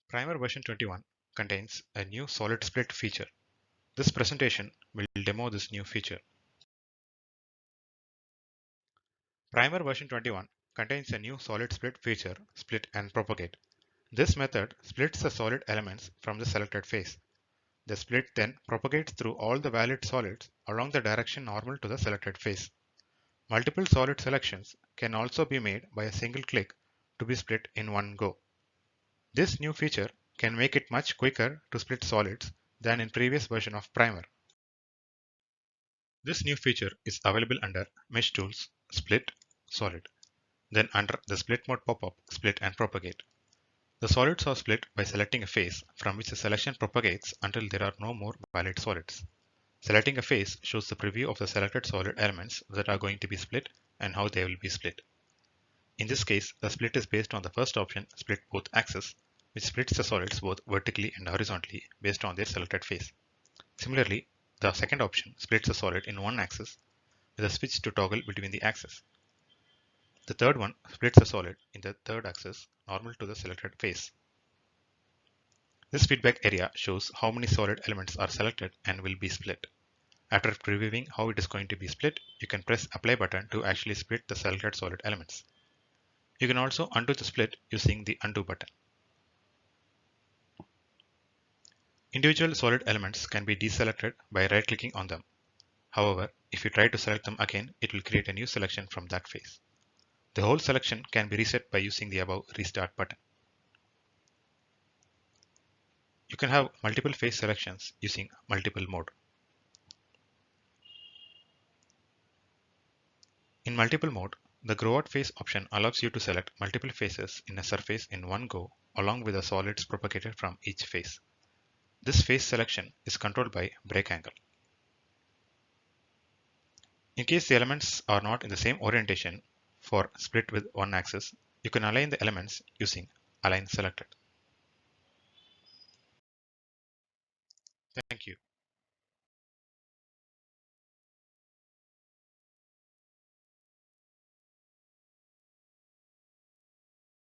Primer version 21 contains a new solid split feature. This presentation will demo this new feature. Primer version 21 contains a new solid split feature, split and propagate. This method splits the solid elements from the selected face. The split then propagates through all the valid solids along the direction normal to the selected face. Multiple solid selections can also be made by a single click to be split in one go. This new feature can make it much quicker to split solids than in previous version of Primer. This new feature is available under Mesh Tools, Split, Solid. Then under the Split Mode pop-up, Split and Propagate. The solids are split by selecting a face from which the selection propagates until there are no more valid solids. Selecting a face shows the preview of the selected solid elements that are going to be split and how they will be split. In this case, the split is based on the first option, Split Both Axes, which splits the solids both vertically and horizontally based on their selected face. Similarly, the second option splits the solid in one axis with a switch to toggle between the axes. The third one splits the solid in the third axis normal to the selected face. This feedback area shows how many solid elements are selected and will be split. After previewing how it is going to be split, you can press Apply button to actually split the selected solid elements. You can also undo the split using the Undo button. Individual solid elements can be deselected by right-clicking on them. However, if you try to select them again, it will create a new selection from that face. The whole selection can be reset by using the above Restart button. You can have multiple face selections using multiple mode. In multiple mode, the Grow Out Face option allows you to select multiple faces in a surface in one go along with the solids propagated from each face. This face selection is controlled by break angle. In case the elements are not in the same orientation for split with one axis, you can align the elements using Align Selected. Thank you.